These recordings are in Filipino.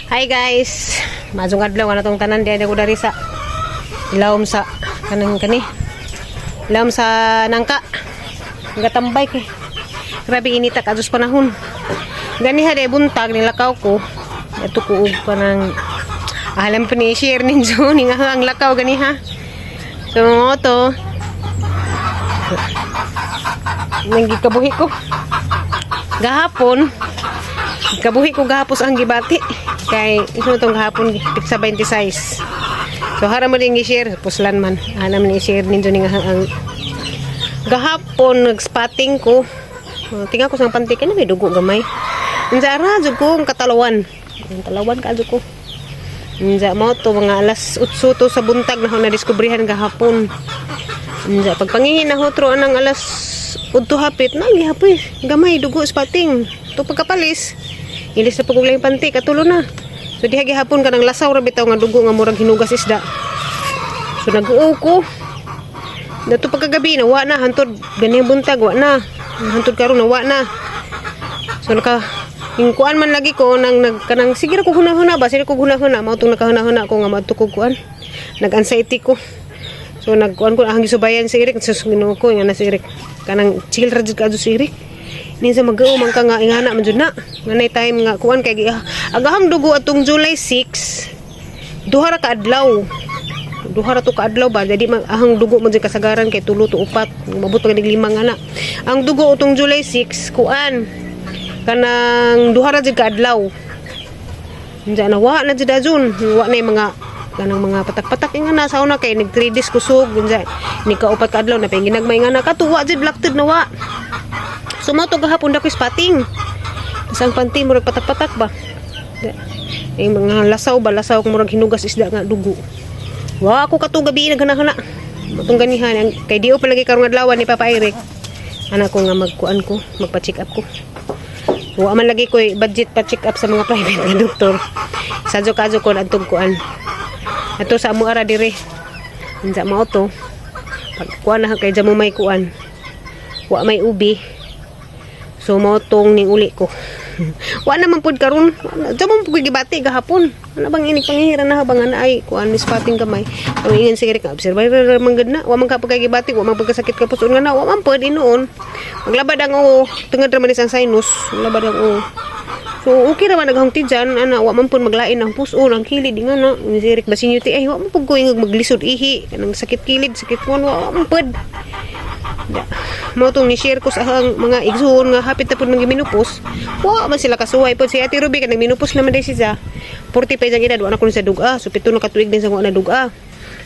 Hi guys, mazong adlaw na tong tanan diay ko dari sa ilawom sa kanang kani. Ilawom sa nangka. Gatambay kay. Grabe inita kadtos panahon. Gani ha day buntag nilakaw ko. Ato ko og kanang alam pa ni share ninyo ning ang lakaw gani ha. So mo to. Nang gikabuhi ko. Gahapon kabuhi ko gahapos ang gibati kay ito tong gahapon sa 26. So hara mo din i-share puslan man ana man i-share ninyo ning ang gahapon nag-spotting ko. Tingnan ko sang panty kay may dugo gamay. Unsa ra jud ko ang katalawan. Ang talawan ka jud ko. Unsa mo to mga alas 8 to sa buntag na na diskubrihan gahapon. Unsa pagpangingin na hotro anang alas 8 hapit na gihapoy gamay dugo spotting. To pagkapalis ilis na paguglayang panty katulo na. So diha gihapon kanang lasaw ra bitaw nga dugo nga murag hinugas isda. So nag-uo ko. Dato pagkagabi na wa na hantod gani buntag wa na. Hantod karon na wa na. So naka hingkuan man lagi ko nang kanang sige ra ko hunahuna ba sige ko hunahuna mao tong nakahunahuna ko nga madto ko kuan. Nag-anxiety ko. So nagkuan ko ang gisubayan si Eric so Ginoo ko nga na si Eric kanang chill ra jud ka si Eric. Minsa mag-uo man ka nga ingana man jud na. Nganay time nga kuan kay agaham dugo atong July 6. Duha ra ka adlaw. Duha ra to ka adlaw ba jadi ahang dugo man jud kasagaran kay 3 to 4 mabot pa ning 5 ana. Ang dugo atong July 6 kuan kanang duha ra jud ka adlaw. Unsa na wa na jud adun. Wa na mga kanang mga patak-patak ingana sa una kay nag 3 days kusog unsa ni ka upat ka adlaw na pay ginagmay ingana katuwa jud blackted na wa. Sumato gahapon dako spotting. Isang panty murag patak-patak ba. Ay mga lasaw ba lasaw kung murag hinugas isda nga dugo. Wa ako kato gabi naghana-hana. Matong ganihan kay diyo pa lagi karong adlaw ni Papa Eric. Anak ko nga magkuan ko, magpa-check up ko. Wa man lagi ko budget pa check up sa mga private nga doktor. Sadyo-kadyo ko adtong kuan. Ato sa amo ara dire. Unsa mao to? Pag kuan na kay jamo may kuan. Wa may ubi. So mao tong ning uli ko. Wa naman pud karon. Jamo pud gibati gahapon. Ano bang inig pangihiran na habang ana ay kuan ni spotting gamay. Ang ingon sige ka observer man gud na. Wa man ka pagkagibati, wa man pagkasakit ka puson nga na. Wa man pud inuon. Maglabad ang o tungod ra man ang sinus. Maglabad ang o. So okay ra man naghangti dyan. Ana wa man pud maglain ang puson, ang kilid nga na. Ni Eric basin yuti ay wa man pud ko ingog maglisod ihi. Kanang sakit kilid, sakit kuan wa man pud. Mo tong ni-share ko sa mga igsoon nga hapit na pud nang giminupos. Wa man sila kasuway pud si Ate Ruby kanang minupos naman day siya. 45 ang edad wa na kuno sa duga. So pito na katuig din sa kuan na duga.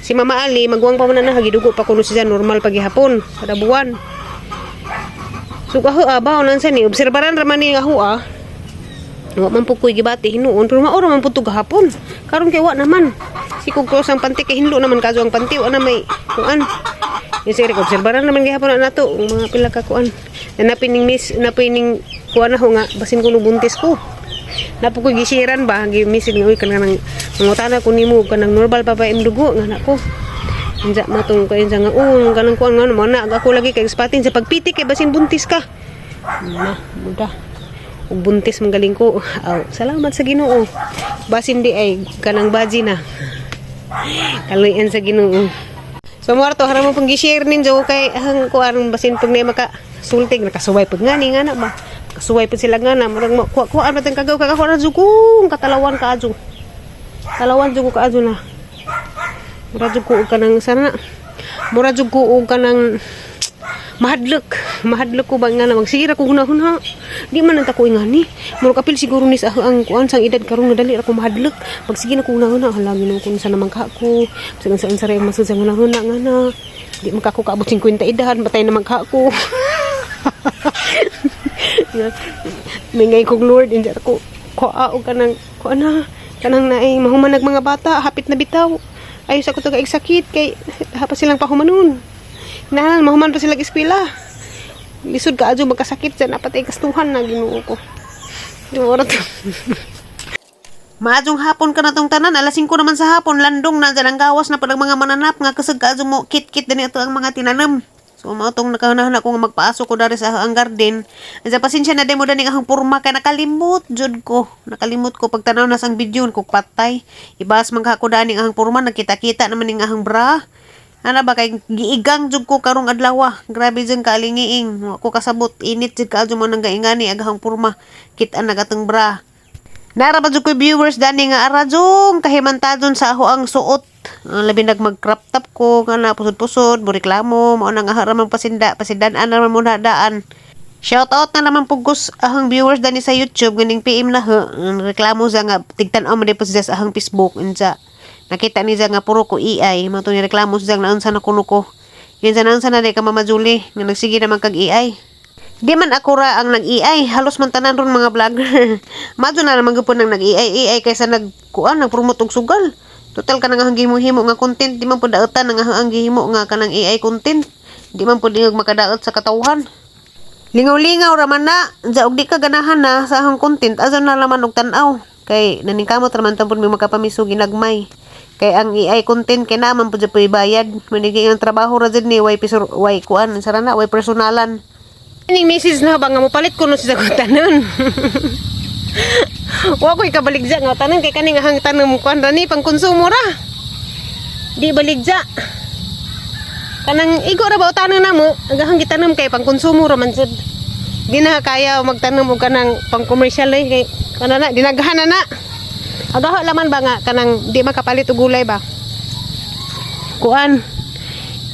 Si Mama Ali magwang pa man na hagidugo pa kuno siya normal pagihapon kada buwan. So kaho abaw nan sa ni obserbaran ra man ni aho ah. Wa man pud koy gibati hinuon pero mao ra man pud to gahapon. Karon kay wa naman. Si kog cross ang panty kay hinlo naman kaso ang panty wa na may kuan. Yung sige ko obserbaran naman gihapon na to mga pila ka kuan. Napining miss napining kuan na ho nga basin ko no buntis ko. Napo ko gisiran ba gimisin nga uy kanang mangutana ko nimo kanang normal pa dugo nga nako. Unsa matong ko insa nga kanang kuan nga mo na ako lagi kay spotting sa pagpiti kay basin buntis ka. Na muda. Ug buntis manggaling ko. Aw, salamat sa Ginoo. Basin di ay kanang baji na. Kaluyan sa Ginoo. So marto hara mo pang gi-share ninyo kay ang kuan basin pag na maka sultig nakasuway pud ngani nga na ba. Kasuway pud sila nga na murag kuan ba tang kagaw kakakuan jugong katalawan ka adyo. Talawan jugo ka adyo na. Mura jugo ka nang sana. Mura jugo ka nang mahadlok ko ba nga na magsira ko hunahuna. Di man nanta ko ingani. Murag apil siguro ni sa ang kuan sang edad karon nga dali ako mahadlok. Pag sige na ko hunahuna halagi na ko sa naman ka ko. Saan sa ray masud sang hunahuna nga na. Di man ka ko kaabot 50 edad batay naman ka ko. Mingay kog Lord inja ko kuao kanang kuana kanang naay mahumanag mga bata hapit na bitaw. Ay sa ko to kay sakit kay hapa silang pahumanon. Nahan mahuman pa sila eskwela. Lisod ka adyo magkasakit sa napatay kastuhan na Ginoo ko. Duro to. Maadjong hapon ka na tong tanan alas 5 naman sa hapon landong na dyan ang gawas na pag mga mananap nga kasag ka adyo mo kit-kit din ito ang mga tinanam. So mao tong nakahunahan ako nga magpaasok ko dari sa ang garden. Asa pasensya na demo dani ang porma kay nakalimot jud ko. Nakalimot ko pagtanaw na sang video ko patay. Ibas man ka ko dani ang porma nakita-kita naman ning ahang bra. Ana ba kay giigang jud ko karong adlaw. Grabe jud kalingiing. Ako kasabot init jud kaadyo mo nang gaingani agahang porma. Kita na gatong bra. Nara ba jud ko viewers dani nga aradjong kahimantadon sa ako ang suot. Labi nag mag-crop top ko nga na pusod-pusod, reklamo, mao nang haramang pasindan-an naman mo daan. Shout out na naman pugos ahang viewers dani sa YouTube ganing PM na reklamo sa nga tigtan-aw man po sa ahang Facebook unsa. Nakita ni nga puro ko AI, mao to ni reklamo sa nga naunsa na kuno ko. Yan sa na di ka Mama Julie nga nagsige naman kag AI. Di man ako ra ang nag-AI, halos man tanan ron mga vlogger. Madyo na naman gupon nang nag-AI kaysa nag-promote og sugal. Total ka nang himo nga content, di man pud daotan nga ang gihimo nga kanang AI content. Di man pud ingog makadaot sa katawhan. Lingaw-lingaw ra man na, ja og di ka ganahan na sa ahang content, aza na laman og tan-aw. Kay naningkamot ra man tampon may makapamiso ginagmay. Kay ang AI content kay naman pud sa bayad. Manigi ang trabaho ra jud ni way kuan, sarana way personalan. Ning message na ba nga mopalit ko no sa tanan. Wa ko'y kabaligja nga tanan kay kaning ahang tanom kuan ra ni pang konsumo ra. Di baligja. Kanang igo ra ba tanan namo, agahang gitanom kay pang konsumo ra man jud. Di na kaya magtanom og kanang pang commercial kay kanana dinaghan na. Agaha laman ba nga kanang di makapalit og gulay ba. Kuan.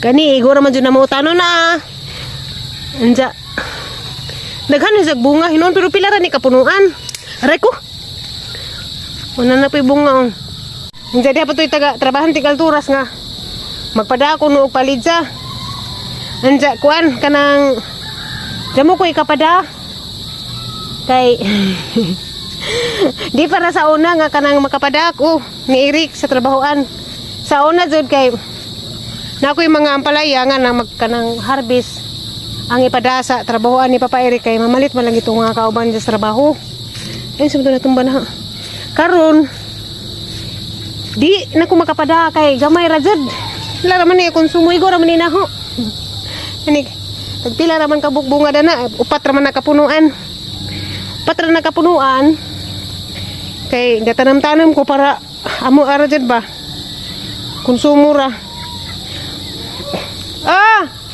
Kani igo ra man jud na mo tanon na. Anja daghan sa bunga hinon pero pila ra ni kapunuan. Aray ko. Una na po'y bunga. Jadi apa to'y taga trabahan ti kalturas nga. Magpadako no og palidsa. Anja kuan kanang damo ko ikapada. Kay di para sa una nga kanang makapada ako ni Eric sa trabahoan. Sa una jud kay na ako'y mga ampalaya nga na magkanang harvest ang ipada sa trabahoan ni Papa Eric kay mamalit man lang ito nga kauban sa trabaho. Ay sabdo na tumba na. Karon di na ko makapada kay gamay ra jud. Pila ra man ni konsumo igor ra man ni naho. Ani pila ra man ka bunga dana upat ra man nakapunuan. Upat ra nakapunuan kay gatanam-tanam ko para amo ara jud ba. Konsumo ra. Ah!